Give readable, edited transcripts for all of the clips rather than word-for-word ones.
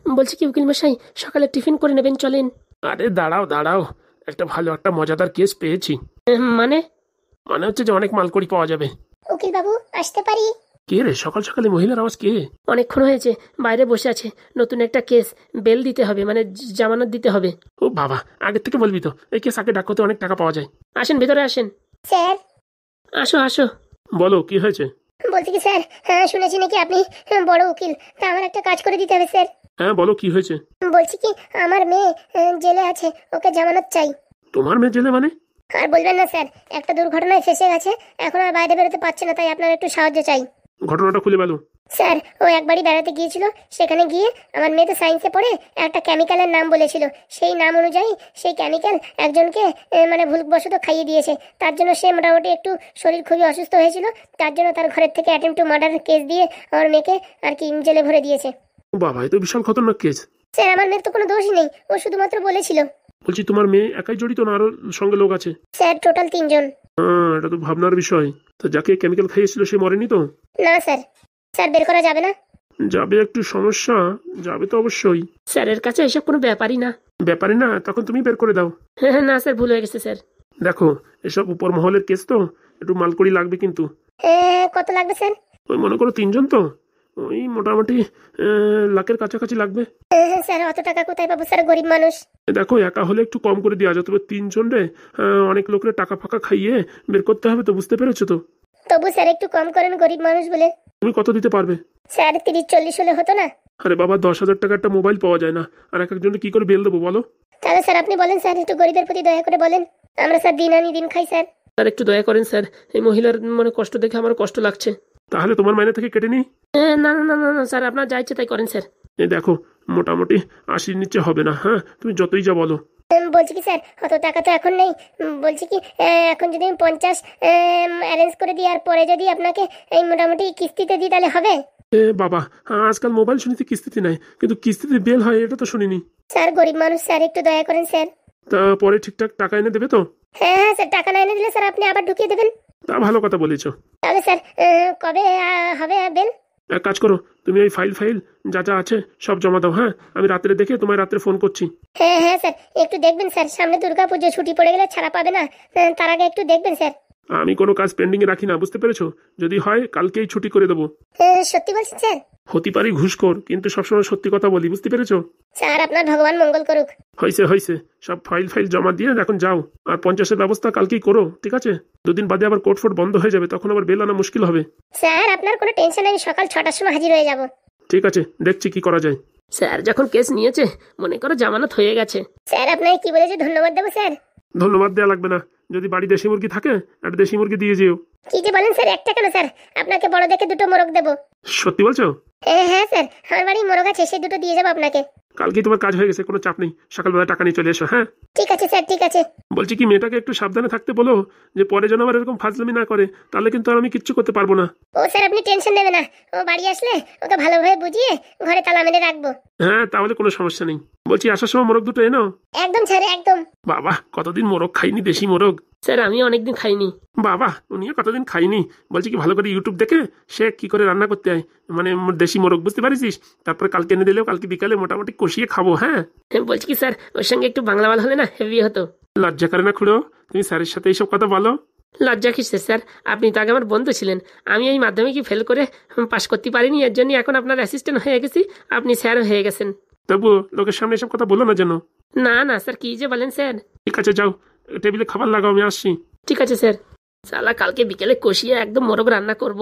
বলছি কি উকিল মশাই, সকালে টিফিন করে নেবেন, চলেন। আরে দাঁড়াও দাঁড়াও, একটা মজাদার কেস পেয়েছি। মানে? মানে হচ্ছে যে অনেক মালকড়ি পাওয়া যাবে। উকিল বাবু, আসতে পারি? কে রে সকাল সকালে মহিলার আওয়াজ, কে? অনেকক্ষণ হয়েছে, বাইরে বসে আছে। নতুন একটা কেস, বেল দিতে হবে, মানে জামানত দিতে হবে। ও বাবা, আগের থেকে বলবি তো, এই কেস আগে ডাকতে অনেক টাকা পাওয়া যায়। আসেন, ভেতরে আসেন। স্যার, আসো আসো। বলো কি হয়েছে? বলছি কি স্যার, হ্যাঁ শুনেছি নাকি আপনি বড় উকিল, তা আমার একটা কাজ করে দিতে হবে স্যার। হ্যাঁ বলো কি হয়েছে? বলছি কি, আমার মেয়ে জেলে আছে, ওকে জামানত চাই। তোমার মেয়ে জেলে মানে? আর বলবেন না স্যার, একটা দুর্ঘটনায় ফেসে গেছে, এখন আর বাইরে বেরোতে পারছে না, তাই আপনার একটু সাহায্য চাই। ঘটনাটা খুলে বলো। স্যার, ও একবারই বেড়াতে গিয়েছিল, সেখানে গিয়ে আমার মেয়ে তো সায়েন্সে পড়ে একটা কেমিক্যালের নাম বলেছিল, সেই নাম অনুযায়ী সেই কেমিক্যাল একজনকে মানে ভুলবশত খাইয়ে দিয়েছে। তার জন্য সে মোটামুটি একটু শরীর খুবই অসুস্থ হয়েছিল, তার জন্য তার ঘরের থেকে অ্যাটেম্প টু মার্ডার কেস দিয়ে আমার মেয়েকে আর কি জেলে ভরে দিয়েছে। ও বাবা, এ তো বিশাল খতরনাক কেস। স্যার, আমার মেয়ের তো কোনো দোষই নেই, ও শুধুমাত্র বলেছিল। বলছি তোমার মেয়ে একাই জড়িত না আরো সঙ্গে লোক আছে? স্যার, টোটাল 3 জন। হ্যাঁ, এটা তো ভাবনার বিষয়। তো যাকে কেমিক্যাল খাইয়েছিল সে মরেনি তো? না স্যার। স্যার, বের করা যাবে না? যাবে, একটু সমস্যা। যাবে তো অবশ্যই। স্যারের কাছে এসব কোনো ব্যাপারই না। ব্যাপারই না, তখন তুমি বের করে দাও। হ্যাঁ না স্যার, ভুল হয়ে গেছে স্যার। দেখো, এসব উপর মহলের কেস তো, একটু মালকড়ি লাগবে কিন্তু। কত লাগবে স্যার? ওই মনে করো 3 জন তো, ওই মোটামুটি লাখের কাছাকাছি লাগবে। স্যার, অত টাকা কোথায় পাবো স্যার, গরিব মানুষ। দেখো, একা হলে একটু কম করে দেওয়া যায়, তবে 3 জন রে অনেক লোকের টাকা ফাঁকা খাইয়ে বের করতে হবে তো, বুঝতে পেরেছো তো? তবু স্যার একটু কম করেন, গরিব মানুষ বলে। তুমি কত দিতে পারবে? স্যার, 30-40 হলে হতো না? আরে বাবা, 10,000 টাকা একটা মোবাইল পাওয়া যায় না, আর এক একজনকে কি করে বেল দেবো বলো? তাহলে স্যার আপনি বলেন স্যার, একটু গরিবের প্রতি দয়া করে বলেন। আমরা স্যার দিন আনি দিন খাই স্যার। স্যার একটু দয়া করেন স্যার, এই মহিলার মানে কষ্ট দেখে আমার কষ্ট লাগছে। তাহলে তোমার মাইনে থেকে কেটে নিই। না না না না না স্যার, আপনার যা ইচ্ছে তাই করেন স্যার। এই দেখো, মোটামুটি 80-র নিচে হবে না। হ্যাঁ, তুমি যতই যা বলো। বলছি কি স্যার, অত টাকা তো এখন নেই। বলছি কি, এখন যদি আমি 50 অ্যারেঞ্জ করে দিই, আর পরে যদি আপনাকে এই মোটামুটি কিস্তিতে দিই, তাহলে হবে? এ বাবা, আজকাল মোবাইল শুনেছি কিস্তিতে নেয়, কিন্তু কিস্তিতে বেল হয় এটা তো শুনিনি। স্যার, গরিব মানুষ স্যার, একটু দয়া করেন স্যার। তা পরে ঠিকঠাক টাকা এনে দেবে তো? হ্যাঁ হ্যাঁ স্যার, টাকা না এনে দিলে স্যার আপনি আবার ঢুকিয়ে দেবেন। তা ভালো কথা বলেছো। তাহলে স্যার কবে হবে বেল? এক কাজ করো, তুমি ওই ফাইল ফাইল যা যা আছে সব জমা দাও। হ্যাঁ, আমি রাত্রে দেখে তোমায় রাত্রে ফোন করছি। হ্যাঁ হ্যাঁ স্যার, একটু দেখবেন স্যার, সামনে দুর্গাপুজো, ছুটি পড়ে গেলে ছাড়া পাবে না, তার আগে একটু দেখবেন স্যার। আমি কোনো কাজ পেন্ডিং এ রাখি না, বুঝতে পেরেছো? যদি হয় কালকেই ছুটি করে দেবো। সত্যি বলছেন স্যার? হতে পারি ঘুষখোর, কিন্তু সবসময় সত্যি কথা বলি, বুঝতে পেরেছো? স্যার, আপনার ভগবান মঙ্গল করুক। হয়েছে হয়েছে, সব ফাইল ফাইল জমা দিয়ে এখন যাও। আর 50-এর ব্যবস্থা কালকেই করো, ঠিক আছে? 2 দিন বাদে আবার কোর্ট ফোর্ট বন্ধ হয়ে যাবে, তখন আবার বেল আনা মুশকিল হবে। স্যার, আপনার কোনো টেনশন নেই, সকাল 6টার সময় হাজির হয়ে যাব। ঠিক আছে, দেখছি কি করা যায়। স্যার যখন কেস নিয়েছে, মনে করো জামানত হয়ে গেছে। স্যার, আপনাকে কি বলেছে ধন্যবাদ দেবো স্যার? ধন্যবাদ দেওয়া লাগবে না, যদি বাড়ি দেশি মুরগি থাকে একটা দেশি মুরগি দিয়ে যেও। কি যে বলেন স্যার, একটা কেন স্যার, আপনাকে বড় দেখে 2টো মোরগ দেবো। সত্যি বলছো? হ্যাঁ হ্যাঁ স্যার, আমার বাড়ি মোরগ আছে, সেই 2টো দিয়ে যাবো আপনাকে। কালকেই তোমার কাজ হয়ে গেছে, কোনো চাপ নেই, সকালবেলা টাকা নিয়ে চলে এসো। হ্যাঁ, ঠিক আছে স্যার, ঠিক আছে। বলছি কি, মেয়েটাকে একটু সাবধানে থাকতে বলো, যে পরে যেন আবার এরকম ফাজলামি না করে, তাহলে কিন্তু আর আমি কিচ্ছু করতে পারবো না। ও স্যার, আপনি টেনশন নেবেন না, ও বাড়ি আসলে ওকে ভালোভাবে বুঝিয়ে ঘরে তালা মেরে রাখবো। হ্যাঁ, তাহলে কোনো সমস্যা নেই। বলছি আসার সময় মোরগ দুটো এনো। একদম স্যার, একদম। বাবা, কতদিন মোরগ খাইনি, দেশি মোরগ। স্যার আমি অনেকদিন খাইনি। বাবা, উনিও কতদিন খাইনি। বলছি কি, ভালো করে ইউটিউব দেখে সে কি করে রান্না করতে হয়, মানে দেশি মোরগ, বুঝতে পারিস? তারপরে কালকে এনে দিলেও কালকে বিকালে মোটামুটি কষিয়ে খাবো। হ্যাঁ, বলছি কি স্যার, ওর সঙ্গে একটু বাংলা বলা হলে না হেভি হতো। লজ্জা করে না খুড়ো, তুমি স্যারের সাথে এইসব কথা বলো? লজ্জা কিসের স্যার, আপনি তো আগে আমার বন্ধু ছিলেন। আমি এই মাধ্যমিকে ফেল করে পাশ করতে পারিনি, এর জন্য এখন আপনার অ্যাসিস্ট্যান্ট হয়ে গেছি, আপনি স্যার হয়ে গেছেন। তবুও লোকের সামনে এসব কথা বলো না যেন। না না স্যার, কি যে বলেন স্যার। ঠিক আছে, যাও টেবিলে খাবার লাগাও, আমি আসছি। ঠিক আছে স্যার। সালা কালকে বিকেলে কষিয়ে একদম মোরগ রান্না করব।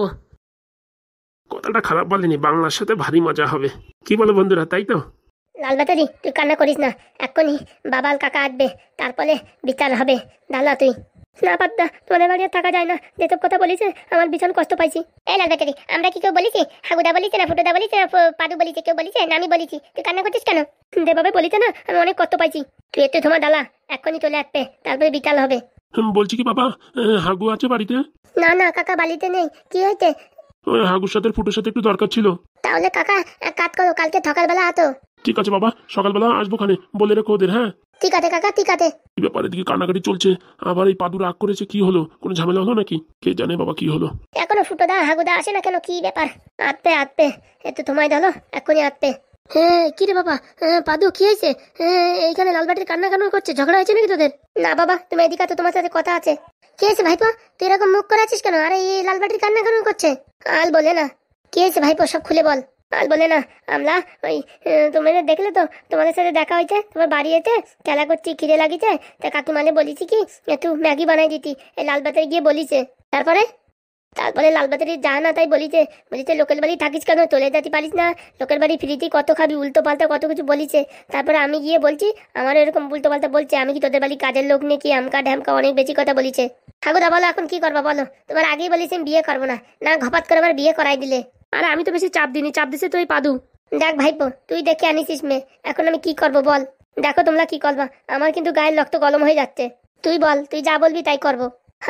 কথাটা খারাপ বলেনি, বাংলার সাথে ভারী মজা হবে। কি বলো বন্ধুরা, তাই তো? লাল বাতারি, তুই কান্না করিস না, এক্ষুনি বাবাল কাকা আসবে, তারপরে বিচার হবে। দাঁড়া তুই। না পাত্তা, তোমাদের বাড়ি আর থাকা যায় না, যেসব কথা বলিছে আমার ভীষণ কষ্ট পাইছি। এই লাল বাতারি, আমরা কি কেউ বলিছি? হাগুদা বলিছে না, ফুটুদা বলিছে না, পাদু বলিছে, কেউ বলিছে না? আমি বলিছি, তুই কান্না করছিস কেন? দেবাবে বলিছে না, আমি অনেক কষ্ট পাইছি। তুই একটু তোমার দালা, এক্ষুনি চলে আসবে, তারপরে বিকাল হবে। বলছি কি বাবা, হাগু আছে বাড়িতে? না না কাকা, বাড়িতে নেই। কি হয়েছে? ওই হাগুর সাথে ফুটোর সাথে একটু দরকার ছিল। তাহলে কাকা এক কাজ করো, কালকে সকালবেলা আতো। ঠিক আছে বাবা, সকালবেলা আসবো, খানে বলে রেখো ওদের। হ্যাঁ, ঠিক আছে কাকা, ঠিক আছে। কি ব্যাপার, এদিকে কান্নাকাটি চলছে, আবার এই পাদু রাগ করেছে, কি হলো? কোনো ঝামেলা হলো নাকি? কে জানে বাবা কি হলো। এখনো ফুটোদা হাগুদা আসে না কেন, কি ব্যাপার? আসবে আসবে, একটু তোমায় ধরো, এক্ষুনি আসবে। হ্যাঁ কি রে বাবা, পাদু কি হয়েছে? এইখানে লাল বাটির কান্না কান্না করছে, ঝগড়া হয়েছে নাকি তোদের? না বাবা, তুমি এদিকে তো, তোমার সাথে কথা আছে। কি হয়েছে ভাইপো, তুই এরকম মুখ করে আছিস কেন? আরে এই লাল বাটির কান্না কান্না করছে। আল বলে না কি হয়েছে ভাইপো, সব খুলে বল। আল বলে না, আমরা ওই তোমাদের দেখলে তো, তোমাদের সাথে দেখা হয়েছে, তোমার বাড়ি এতে খেলা করছি, খিদে লাগিছে, তা কাকিমানে বলেছি কি একটু ম্যাগি বানাই দিতি, এই লাল বাজারে গিয়ে বলিছে। তারপরে লাল বাজারে যা না তাই বলিছে লোকের বাড়ি থাকিস কেন, চলে যেতে পারিস না, লোকের বাড়ি ফ্রিতেই কত খাবি, উল্টো পাল্টা কত কিছু বলিছে। তারপরে আমি গিয়ে বলছি আমার এরকম উল্টো পাল্টা বলছে, আমি কি তোদের বাড়ি কাজের লোক নাকি, আমকা ঢ্যামকা অনেক বেশি কথা বলিছে। ঠাকুরদা বলো এখন কি করবা বলো, তোমার আগেই বলিস আমি বিয়ে করবো না, না ঘপাত করে আমার বিয়ে করাই দিলে। আরে আমি তো বেশি চাপ দিইনি, চাপ দিছে তো এই পাদু। দেখ ভাইপো, তুই দেখে আনিসিস মেয়ে, এখন আমি কি করব বল। দেখো তোমরা কি করবা, আমার কিন্তু গায়ের রক্ত গরম হয়ে যাচ্ছে। তুই বল, তুই যা বলবি তাই করবো।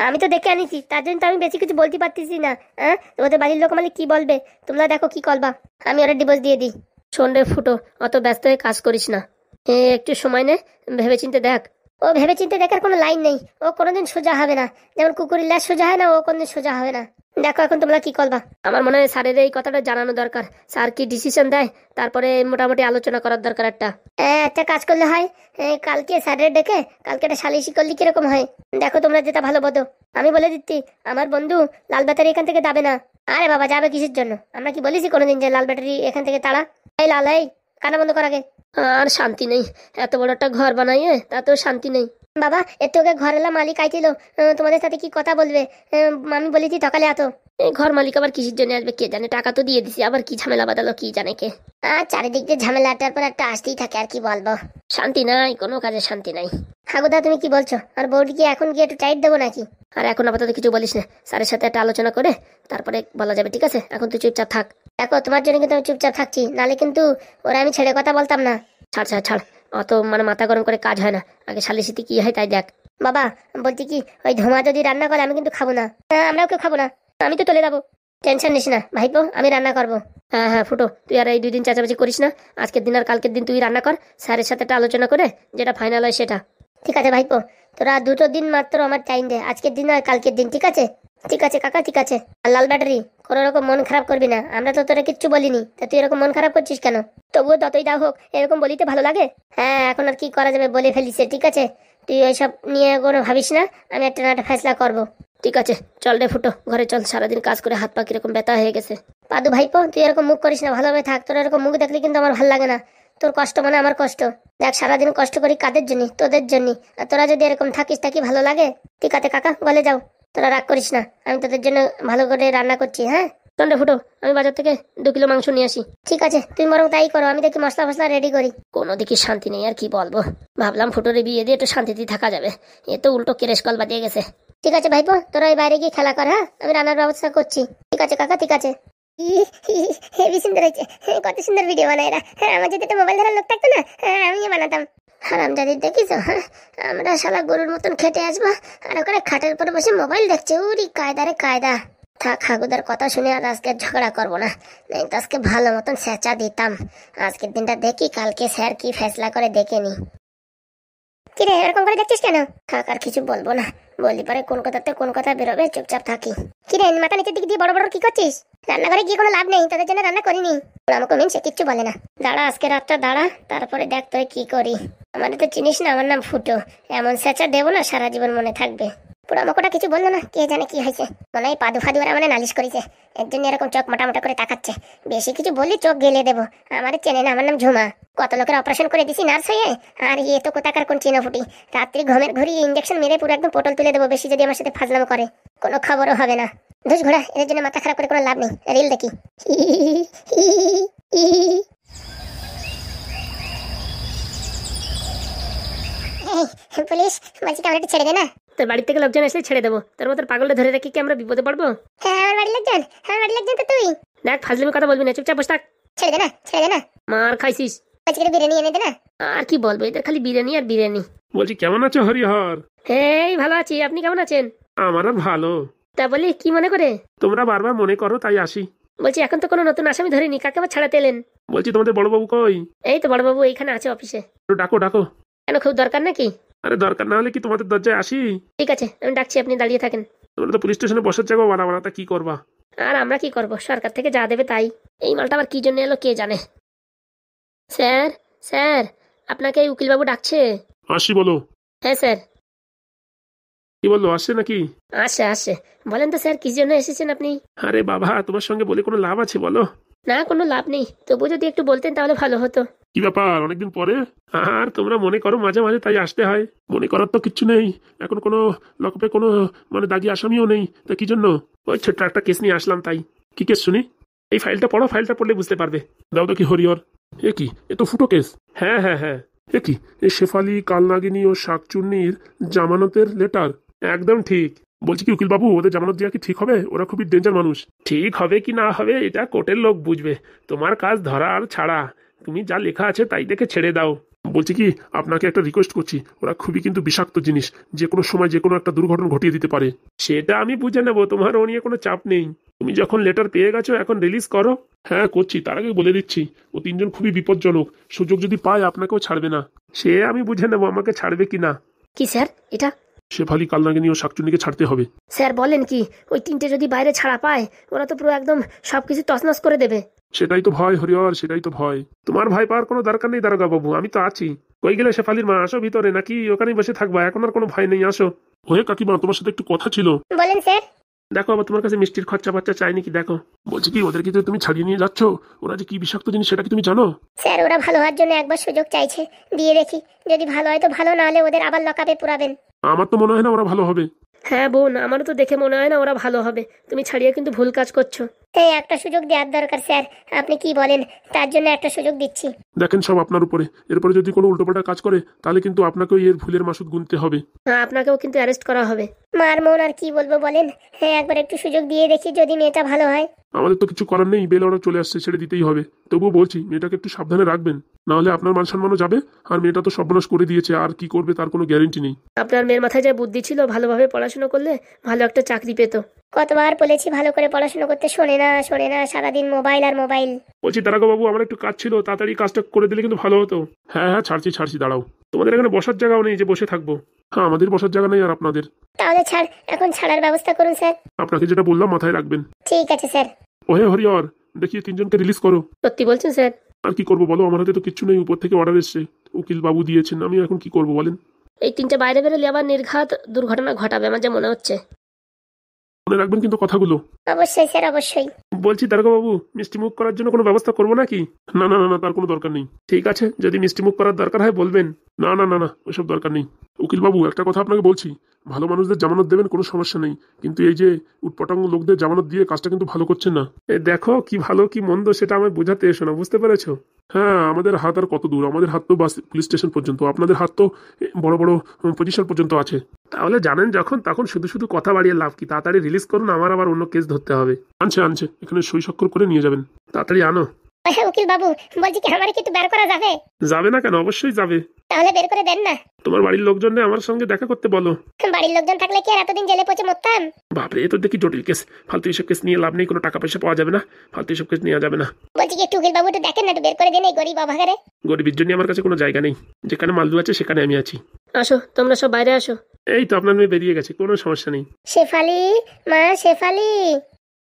আমি তো দেখে আনিছি, তার জন্য তো আমি বেশি কিছু বলতে পারতেছি না। হ্যাঁ, তোমাদের বাড়ির লোক মানে কি বলবে, তোমরা দেখো কি করবা, আমি ওরা ডিভোর্স দিয়ে দিই। শোন রে ফুটো, অত ব্যস্ত হয়ে কাজ করিস না, একটু সময় নে, ভেবেচিন্তে দেখ। ও ভেবে চিন্তে দেখার কোনো লাইন নেই, ও কোনোদিন সোজা হবে না, যেমন কুকুরের ল্যাস সোজা হয় না, ও কোনোদিন সোজা হবে না। দেখো এখন তোমরা কি করবা। আমার মনে হয় স্যারের এই কথাটা জানানো দরকার, স্যার কি ডিসিশন দেয় তারপরে মোটামুটি আলোচনা করার দরকার একটা। একটা কাজ করলে হয়, কালকে স্যারের ডেকে কালকে একটা সালিশি করলে কিরকম হয়, দেখো তোমরা যেটা ভালো বোধো। আমি বলে দিচ্ছি, আমার বন্ধু লাল ব্যাটারি এখান থেকে যাবে না। আরে বাবা, যাবে কিসের জন্য, আমরা কি বলেছি কোনোদিন যে লাল ব্যাটারি এখান থেকে তাড়া? এই লাল, এই কান্না বন্ধ কর আগে। আর শান্তি নেই, এত বড় একটা ঘর বানাইয়ে তাতেও শান্তি নেই। বাবা, একটু ওকে ঘরেলা মালিক আইছিল, তোমাদের সাথে কি কথা বলবে, আমি বলেছি সকালে এত। এই ঘর মালিক আবার কিসের জন্য আসবে কে জানে, টাকা তো দিয়ে দিছি, আবার কি ঝামেলা বাদালো কি জানে কে। আর চারিদিক দিয়ে ঝামেলাটার পর একটা আসতেই থাকে, আর কি বলবো। শান্তি নাই, কোনো কাজে শান্তি নাই। হাগুদা তুমি কি বলছো, আর বউটি কি এখন গিয়ে একটু টাইট দেবো নাকি? আর এখন আপাতত কিছু বলিস না, স্যারের সাথে একটা আলোচনা করে তারপরে বলা যাবে, ঠিক আছে? এখন তুই চুপচাপ থাক। দেখো তোমার জন্য কিন্তু আমি চুপচাপ থাকছি, নালে কিন্তু ওরা আমি ছেড়ে কথা বলতাম না। ছাড় ছাড় ছাড়, অত মানে মাথা গরম করে কাজ হয় না, আগে সালিসিতে কি হয় তাই দেখ। বাবা বলছি কি, ওই ধোঁয়া যদি রান্না করে আমি কিন্তু খাবো না। আমরাও কেউ খাবো না, আমি তো চলে যাবো। টেনশন নিস না ভাইপো, আমি রান্না করবো। হ্যাঁ হ্যাঁ ফুটো, তুই আর এই 2 দিন চেঁচামেচি করিস না, আজকের দিন আর কালকের দিন তুই রান্না কর, স্যারের সাথে একটা আলোচনা করে যেটা ফাইনাল হয় সেটা। ঠিক আছে ভাইপো, তোরা 2 দিন মাত্র আমার টাইম দে, আজকের দিন আর কালকের দিন, ঠিক আছে? ঠিক আছে কাকা, ঠিক আছে। আর লাল ব্যাটারি, কোনো রকম মন খারাপ করবি না, আমরা তো তোরা কিচ্ছু বলিনি, তা তুই এরকম মন খারাপ করছিস কেন? তবুও যতই দাও হোক, এরকম বলিতে ভালো লাগে। হ্যাঁ, এখন আর কি করা যাবে, বলে ফেলিছে, ঠিক আছে? তুই ওইসব নিয়ে কোনো ভাবিস না, আমি একটা না একটা ফেসলা করবো। ঠিক আছে, চল রে ফুটো, ঘরে চল, সারাদিন কাজ করে হাত পা কিরকম ব্যথা হয়ে গেছে। পাদু ভাইপো, তুই এরকম মুখ করিস না, ভালোভাবে থাক, তোর এরকম মুখ দেখলে কিন্তু আমার ভালো লাগে না। তোর কষ্ট মানে আমার কষ্ট। দেখ সারাদিন কষ্ট করি কাদের জন্য, তোদের জন্য, আর তোরা যদি এরকম থাকিস তা কি ভালো লাগে? ঠিক আছে কাকা, বলে যাও, তোরা রাগ করিস না, আমি তোদের জন্য ভালো করে রান্না করছি। হ্যাঁ চল রে ফুটো, আমি বাজার থেকে 2 কিলো মাংস নিয়ে আসি। ঠিক আছে, তুই বরং তাই করো, আমি দেখি মশলা ফসলা রেডি করি। কোনো দিকে শান্তি নেই, আর কি বলবো, ভাবলাম ফুটোরে বিয়ে দিয়ে একটু শান্তিতে থাকা যাবে, এ তো উল্টো কেরেশ কল বাদিয়ে গেছে। ঠিক আছে ভাইপো, তোরা ওই বাইরে গিয়ে খেলা কর, হ্যাঁ আমি রান্নার ব্যবস্থা করছি। ঠিক আছে কাকা, ঠিক আছে। হেবি সুন্দর হয়েছে, কত সুন্দর ভিডিও বানায় এরা। আমার যদি একটা মোবাইল ধরার লোক থাকতো না, আমিও বানাতাম। হারামজাদি দেখিস, আমরা শালা গরুর মতন খেটে আসবো, আর ওখানে খাটের উপর বসে মোবাইল দেখছে, উরি কায়দা রে কায়দা। থাক, হাগুদার কথা শুনে আর আজকে ঝগড়া করবো না, নাই তো আজকে ভালো মতন সেচা দিতাম। আজকের দিনটা দেখি, কালকে স্যার কি ফেসলা করে দেখে নি। কিরে এরকম করে দেখছিস কেন? থাক, আর কিছু বলবো না, বলি পারে কোন কথাতে কোন কথা বেরোবে, চুপচাপ থাকি। কিরে মাথা নিচের দিক দিয়ে বড় বড় কি করছিস? রান্নাঘরে গিয়ে কোনো লাভ নেই, তোদের জন্য রান্না করিনি। আমাকে মিন সে কিচ্ছু বলে না। দাঁড়া আজকে রাতটা দাঁড়া, তারপরে দেখ তোর কি করি। আমার তো চিনিস না, আমার নাম ফুটো, এমন সেচা দেবো না সারা জীবন মনে থাকবে। পুরো আমাকে কিছু বললো না, কে জানে কি হয়েছে, মনে হয় পাদু ফাদু মানে নালিশ করেছে, এর জন্য এরকম চোখ মোটা মোটা করে তাকাচ্ছে। বেশি কিছু বললি চোখ গেলে দেবো। আমার চেনে না, আমার নাম ঝুমা, কত লোকের অপারেশন করে দিছি নার্স হয়ে। আর ইয়ে তো কোথাকার কোন চিনা ফুটি, রাত্রি ঘুমের ঘুরি ইঞ্জেকশন মেরে পুরো একদম পটল তুলে দেবো, বেশি যদি আমার সাথে ফাজলামো করে। কোনো খবরও হবে না। ধুস ঘোড়া, এর জন্য মাথা খারাপ করে কোনো লাভ নেই, রিল দেখি। পুলিশ বলছি কি, আমার একটু ছেড়ে দে না। তোর বাড়ি থেকে লোকজন এসে ছেড়ে দেবো, তোর মতো পাগলটা ধরে রেখে কি আমরা বিপদে পড়বো? হ্যাঁ আমার বাড়ির লোকজন, আমার বাড়ির লোকজন তো তুই। দেখ ফাজলিমি কথা বলবি না, চুপচাপ বস থাক। ছেড়ে দে না, ছেড়ে দে না। মার খাইছিস, আজকে বিরিয়ানি এনে দে না। আর কি বলবো, এদের খালি বিরিয়ানি আর বিরিয়ানি। বলছি কেমন আছো হরিহর? এই ভালো আছি, আপনি কেমন আছেন? আমারও ভালো। তা বলি কি মনে করে? তোমরা বারবার মনে করো তাই আসি। বলছি এখন তো কোনো নতুন আসামি ধরিনি, কাকে আবার ছাড়াতে এলেন? বলছি তোমাদের বড়বাবু কই? এই তো বড়বাবু এইখানে আছে অফিসে। একটু ডাকো ডাকো। কেন, খুব দরকার নাকি? আরে দরকার না হলে কি তোমাদের দরজায় আসি? ঠিক আছে আমি ডাকছি, আপনি দাঁড়িয়ে থাকেন। তোমরা তো পুলিশ স্টেশনে বসার জায়গা বানা তা কি করবা? আর আমরা কি করব, সরকার থেকে যা দেবে তাই। এই মালটা আবার কি জন্য এলো কে জানে। স্যার স্যার, আপনাকে এই উকিলবাবু ডাকছে। আসি বলো। হ্যাঁ স্যার। কি বললো, আসে নাকি? আসে বলেন তো স্যার, কি জন্য এসেছেন আপনি? আরে বাবা, তোমার সঙ্গে বলে কোনো লাভ আছে বলো? না, কোনো লাভ নেই, তবু যদি একটু বলতেন তাহলে ভালো হতো। কি ব্যাপার, অনেকদিন পরে? আর তোমরা মনে করো মাঝে মাঝে, তাই আসতে হয়। মনে করার তো কিচ্ছু নেই, এখন কোনো লকপে কোনো মানে দাগি আসামিও নেই, তা কি জন্য? ওই ছোট্ট একটা কেস নিয়ে আসলাম তাই। কি কেস শুনি? এই ফাইলটা পড়ো, ফাইলটা পড়লে বুঝতে পারবে। দাও তো কি হরিহর। এ কি, এ তো ফুটো কেস। হ্যাঁ হ্যাঁ হ্যাঁ। এ কি, এ শেফালি, কালনাগিনী ও শাকচুন্নির জামানতের লেটার। একদম ঠিক। বলছি কি উকিল বাবু, ওদের জামানত দেওয়া কি ঠিক হবে? ওরা খুবই ডেঞ্জার মানুষ। ঠিক হবে কি না হবে এটা কোর্টের লোক বুঝবে, তোমার কাজ ধরা আর ছাড়া। তুমি যা লেখা আছে তাই দেখে ছেড়ে দাও। বলছি কি, আপনাকে একটা রিকোয়েস্ট করছি, ওরা খুবই কিন্তু বিষাক্ত জিনিস, যে কোনো সময় যে কোনো একটা দুর্ঘটনা ঘটিয়ে দিতে পারে। সেটা আমি বুঝে নেবো, তোমার ও নিয়ে কোনো চাপ নেই। তুমি যখন লেটার পেয়ে গেছো এখন রিলিজ করো। হ্যাঁ করছি, তার আগে বলে দিচ্ছি ও তিনজন খুবই বিপজ্জনক, সুযোগ যদি পায় আপনাকেও ছাড়বে না। সে আমি বুঝে নেবো আমাকে ছাড়বে কি না। কি স্যার এটা? শেফালি, কালনাগিনী ও শাকচুন্নিকে ছাড়তে হবে। স্যার বলেন কি, ওই তিনটে যদি বাইরে ছাড়া পায় ওরা তো পুরো একদম সবকিছু তছনছ করে দেবে। সেটাই তো ভয় হরিহর, সেটাই তো ভয়। তোমার ভয় পাওয়ার কোনো দরকার নেই দারোগা বাবু, আমি তো আছি। কই গেলে শেফালির মা? আসো ভিতরে, নাকি ওখানেই বসে থাকবা? এখন আর কোনো ভয় নেই, আসো। ওহে কাকিমা, তোমার সাথে একটু কথা ছিল। বলেন স্যার। দেখো, আবার তোমার কাছে মিষ্টির খরচা বাচ্চা চাই নাকি দেখো। বলছি কি, ওদেরকে যে তুমি ছাড়িয়ে নিয়ে যাচ্ছ, ওরা যে কি বিষাক্ত জিনিস সেটা কি তুমি জানো? স্যার ওরা ভালো হওয়ার জন্য একবার সুযোগ চাইছে, দিয়ে দেখি, যদি ভালো হয় তো ভালো, না হলে ওদের আবার লকআপে পুরাবেন। আমার তো মনে হয় না ওরা ভালো হবে। হ্যাঁ বোন, আমারও তো দেখে মনে হয় না ওরা ভালো হবে। তুমি ছাড়িয়ে কিন্তু ভুল কাজ করছো। এই একটা সুযোগ দেওয়ার দরকার স্যার, আপনি কি বলেন? তার জন্য একটা সুযোগ দিচ্ছি। দেখেন, সব আপনার উপরে। এরপরে যদি কোনো উল্টোপাল্টা কাজ করে তাহলে কিন্তু আপনাকেও এর ভুলের মাসুদ গুনতে হবে। হ্যাঁ, আপনাকেও কিন্তু অ্যারেস্ট করা হবে। মার মন আর কি বলবো বলেন। হ্যাঁ, একবার একটু সুযোগ দিয়ে দেখি, যদি মেয়েটা ভালো হয়। আমাদের তো কিছু করার নেই, বেল অর্ডার চলে আসছে, ছেড়ে দিতেই হবে। তবুও বলছি মেয়েটাকে একটু সাবধানে রাখবেন, না হলে আপনার মান সম্মানও যাবে। আর মেয়েটা তো সর্বনাশ করে দিয়েছে, আর কি করবে তার কোনো গ্যারেন্টি নেই। আপনার মেয়ের মাথায় যা বুদ্ধি ছিল, ভালোভাবে পড়াশোনা করলে ভালো একটা চাকরি পেত। কতবার বলেছি ভালো করে পড়াশোনা করতে, শোনে না শোনে না, সারাদিন মোবাইল আর মোবাইল। বলছি দাঁড়াগো বাবু, আমার একটু কাজ ছিল, তাড়াতাড়ি কাজটা করে দিলে কিন্তু ভালো হতো। হ্যাঁ হ্যাঁ, ছাড়ছি, দাঁড়াও। তোমাদের এখানে বসার জায়গাও নেই যে বসে থাকবো। হ্যাঁ, আমাদের বসার জায়গা নেই, আর আপনাদের। তাহলে ছাড়, এখন ছাড়ার ব্যবস্থা করুন স্যার। আপনাকে যেটা বললাম মাথায় রাখবেন। ঠিক আছে স্যার। ওহে হরিহর, দেখিয়ে তিনজনকে রিলিজ করো। সত্যি বলছেন স্যার? আর কি করবো বলো, আমার হাতে তো কিচ্ছু নেই, উপর থেকে অর্ডার এসছে, উকিল বাবু দিয়েছেন, আমি এখন কি করবো বলেন? এই তিনটে বাইরে বেরোলে আবার নির্ঘাত দুর্ঘটনা ঘটাবে আমার যা মনে হচ্ছে। মনে রাখবেন কিন্তু কথাগুলো। অবশ্যই স্যার, অবশ্যই। বলছি দারোগা বাবু, মিষ্টি মুখ করার জন্য কোনো ব্যবস্থা করবো নাকি? না না না না, তার কোনো দরকার নেই। ঠিক আছে, যদি মিষ্টি মুখ করার দরকার হয় বলবেন। না না না না, ওইসব দরকার নেই। উকিল বাবু, একটা কথা আপনাকে বলছি, ভালো মানুষদের জামানত দেবেন, কোনো সমস্যা নেই, কিন্তু এই যে উটপটাঙ্গ লোকদের জামানত দিয়ে কাজটা কিন্তু ভালো করছেন না। দেখো কি ভালো কি মন্দ সেটা আমায় বোঝাতে এসো না, বুঝতে পেরেছো? হ্যাঁ, আমাদের হাত আর কত দূর? আমাদের হাত তো বাস পুলিশ স্টেশন পর্যন্ত, আপনাদের হাত তো বড় বড় পজিশন পর্যন্ত আছে। তাহলে জানেন যখন তখন শুধু শুধু কথা বাড়িয়ে লাভ কি? তাড়াতাড়ি রিলিজ করুন, আমার আবার অন্য কেস ধরতে হবে। আনছে, এখানে সই স্বাক্ষর করে নিয়ে যাবেন, তাড়াতাড়ি আনো। হ্যাঁ উকিল বাবু, বলছি কি আমার কি একটু বের করা যাবে? যাবে না কেন? অবশ্যই যাবে। তাহলে বের করে দেন না। তোমার বাড়ির লোকজনকে আমার সঙ্গে দেখা করতে বলো। বাড়ির লোকজন থাকলে কি আর এতদিন জেলে পচে মরতাম? বাপরে, এ তো দেখি জটিল কেস। ফালতু এসব কেস নিয়ে লাভ নেই, কোনো টাকা পয়সা পাওয়া যাবে না, ফালতু এসব কেস নেওয়া যাবে না। বলছি কি একটু উকিল বাবু একটু দেখেন না, একটু বের করে দেন এই গরিব অভাগারে। গরিবের জন্য আমার কাছে কোনো জায়গা নেই, যেখানে মালদু আছে সেখানে আমি আছি। আসো, তোমরা সব বাইরে আসো। এই তো আপনার মেয়ে বেরিয়ে গেছে, কোনো সমস্যা নেই। শেফালি, মা শেফালি।